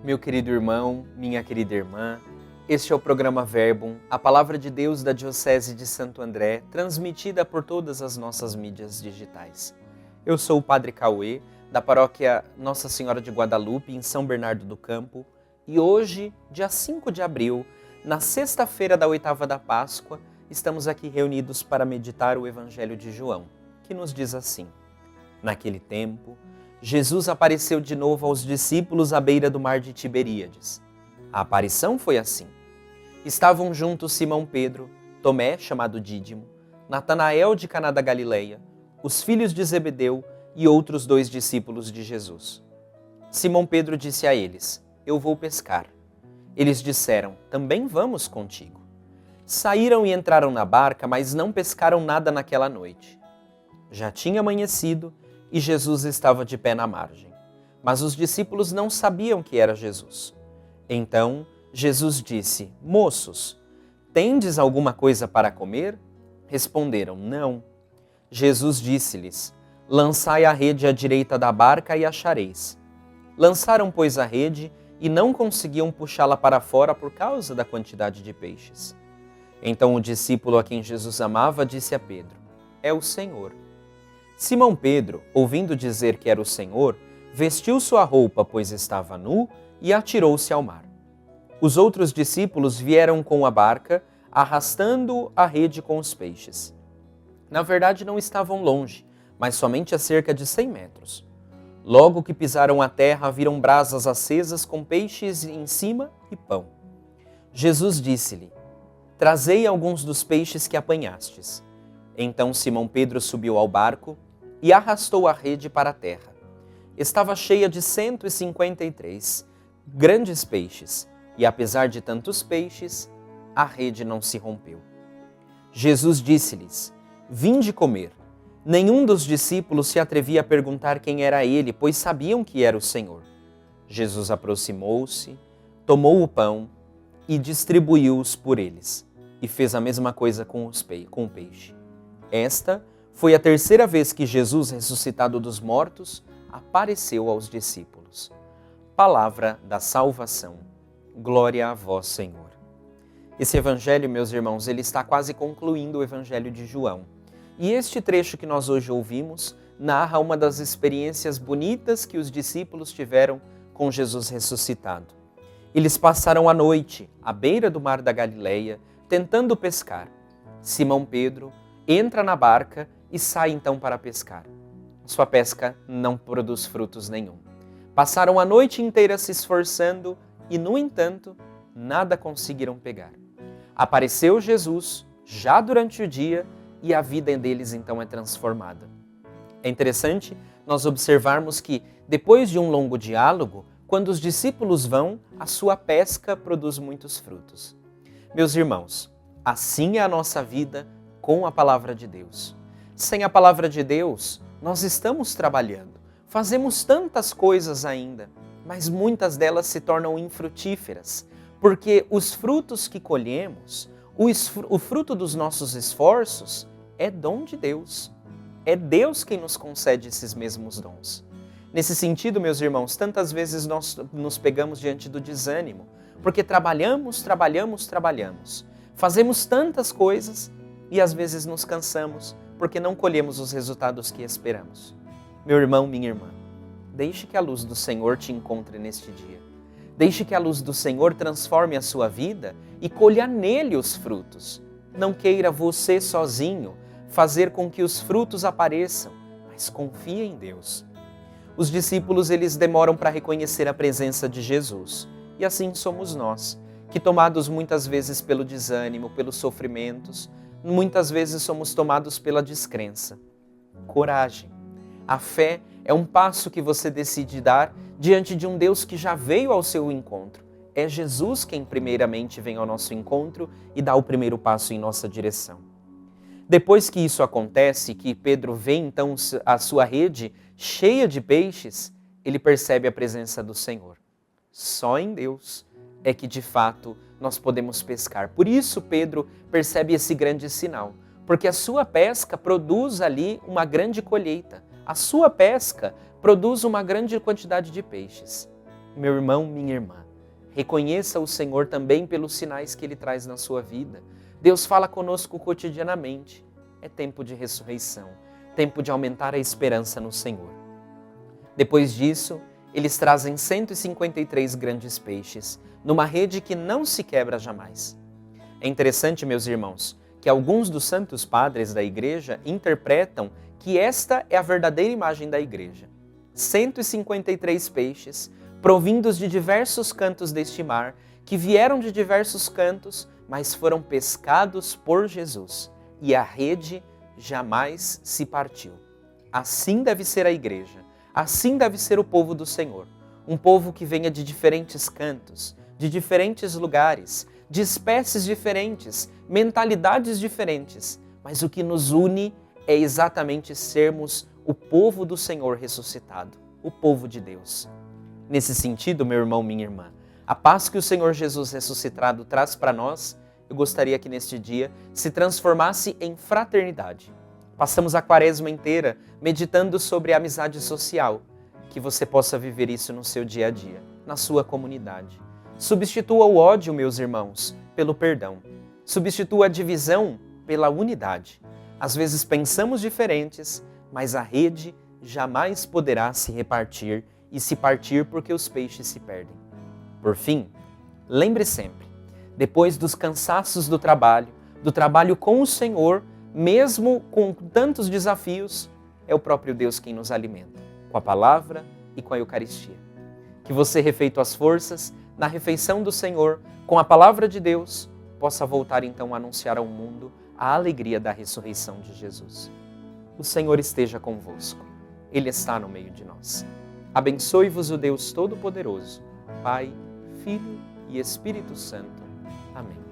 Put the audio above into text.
Meu querido irmão, minha querida irmã, este é o programa Verbum, a palavra de Deus da Diocese de Santo André, transmitida por todas as nossas mídias digitais. Eu sou o Padre Cauê, da paróquia Nossa Senhora de Guadalupe, em São Bernardo do Campo, e hoje, dia 5 de abril, na sexta-feira da oitava da Páscoa, estamos aqui reunidos para meditar o Evangelho de João, que nos diz assim: Naquele tempo, Jesus apareceu de novo aos discípulos à beira do mar de Tiberíades. A aparição foi assim. Estavam juntos Simão Pedro, Tomé, chamado Dídimo, Natanael de Caná da Galileia, os filhos de Zebedeu e outros 2 discípulos de Jesus. Simão Pedro disse a eles: Eu vou pescar. Eles disseram: Também vamos contigo. Saíram e entraram na barca, mas não pescaram nada naquela noite. Já tinha amanhecido e Jesus estava de pé na margem. Mas os discípulos não sabiam que era Jesus. Então Jesus disse: Moços, tendes alguma coisa para comer? Responderam: Não. Jesus disse-lhes: Lançai a rede à direita da barca e achareis. Lançaram, pois, a rede e não conseguiam puxá-la para fora por causa da quantidade de peixes. Então o discípulo a quem Jesus amava disse a Pedro: É o Senhor. Simão Pedro, ouvindo dizer que era o Senhor, vestiu sua roupa, pois estava nu, e atirou-se ao mar. Os outros discípulos vieram com a barca, arrastando a rede com os peixes. Na verdade, não estavam longe, mas somente a cerca de 100 metros. Logo que pisaram a terra, viram brasas acesas com peixes em cima e pão. Jesus disse-lhe: Trazei alguns dos peixes que apanhastes. Então Simão Pedro subiu ao barco e arrastou a rede para a terra. Estava cheia de 153 grandes peixes, e apesar de tantos peixes, a rede não se rompeu. Jesus disse-lhes: Vinde comer. Nenhum dos discípulos se atrevia a perguntar quem era ele, pois sabiam que era o Senhor. Jesus aproximou-se, tomou o pão e distribuiu-os por eles, e fez a mesma coisa com o peixe. Esta foi a terceira vez que Jesus, ressuscitado dos mortos, apareceu aos discípulos. Palavra da salvação. Glória a vós, Senhor. Esse evangelho, meus irmãos, ele está quase concluindo o evangelho de João. E este trecho que nós hoje ouvimos narra uma das experiências bonitas que os discípulos tiveram com Jesus ressuscitado. Eles passaram a noite à beira do mar da Galileia, tentando pescar. Simão Pedro entra na barca e sai então para pescar. Sua pesca não produz frutos nenhum. Passaram a noite inteira se esforçando e, no entanto, nada conseguiram pegar. Apareceu Jesus já durante o dia e a vida deles então é transformada. É interessante nós observarmos que, depois de um longo diálogo, quando os discípulos vão, a sua pesca produz muitos frutos. Meus irmãos, assim é a nossa vida com a palavra de Deus. Sem a palavra de Deus, nós estamos trabalhando, fazemos tantas coisas ainda, mas muitas delas se tornam infrutíferas, porque os frutos que colhemos, o fruto dos nossos esforços, é dom de Deus. É Deus quem nos concede esses mesmos dons. Nesse sentido, meus irmãos, tantas vezes nós nos pegamos diante do desânimo, porque trabalhamos, fazemos tantas coisas e às vezes nos cansamos porque não colhemos os resultados que esperamos. Meu irmão, minha irmã, deixe que a luz do Senhor te encontre neste dia. Deixe que a luz do Senhor transforme a sua vida e colha nele os frutos. Não queira você sozinho fazer com que os frutos apareçam, mas confie em Deus. Os discípulos, eles demoram para reconhecer a presença de Jesus. E assim somos nós, que tomados muitas vezes pelo desânimo, pelos sofrimentos, muitas vezes somos tomados pela descrença. Coragem. A fé é um passo que você decide dar diante de um Deus que já veio ao seu encontro. É Jesus quem primeiramente vem ao nosso encontro e dá o primeiro passo em nossa direção. Depois que isso acontece, que Pedro vê então a sua rede cheia de peixes, ele percebe a presença do Senhor. Só em Deus é que de fato nós podemos pescar. Por isso Pedro percebe esse grande sinal, porque a sua pesca produz ali uma grande colheita. A sua pesca produz uma grande quantidade de peixes. Meu irmão, minha irmã, reconheça o Senhor também pelos sinais que Ele traz na sua vida. Deus fala conosco cotidianamente. É tempo de ressurreição, tempo de aumentar a esperança no Senhor. Depois disso, eles trazem 153 grandes peixes, numa rede que não se quebra jamais. É interessante, meus irmãos, que alguns dos santos padres da igreja interpretam que esta é a verdadeira imagem da igreja. 153 peixes, provindos de diversos cantos deste mar, que vieram de diversos cantos, mas foram pescados por Jesus, e a rede jamais se partiu. Assim deve ser a igreja, assim deve ser o povo do Senhor, um povo que venha de diferentes cantos, de diferentes lugares, de espécies diferentes, mentalidades diferentes, mas o que nos une é exatamente sermos o povo do Senhor ressuscitado, o povo de Deus. Nesse sentido, meu irmão, minha irmã, a paz que o Senhor Jesus ressuscitado traz para nós, eu gostaria que neste dia se transformasse em fraternidade. Passamos a quaresma inteira meditando sobre a amizade social, que você possa viver isso no seu dia a dia, na sua comunidade. Substitua o ódio, meus irmãos, pelo perdão. Substitua a divisão pela unidade. Às vezes pensamos diferentes, mas a rede jamais poderá se repartir e se partir porque os peixes se perdem. Por fim, lembre sempre, depois dos cansaços do trabalho com o Senhor, mesmo com tantos desafios, é o próprio Deus quem nos alimenta, com a palavra e com a Eucaristia. Que você, refeito as forças, na refeição do Senhor, com a palavra de Deus, possa voltar então a anunciar ao mundo a alegria da ressurreição de Jesus. O Senhor esteja convosco. Ele está no meio de nós. Abençoe-vos o Deus Todo-Poderoso, Pai, Filho e Espírito Santo. Amém.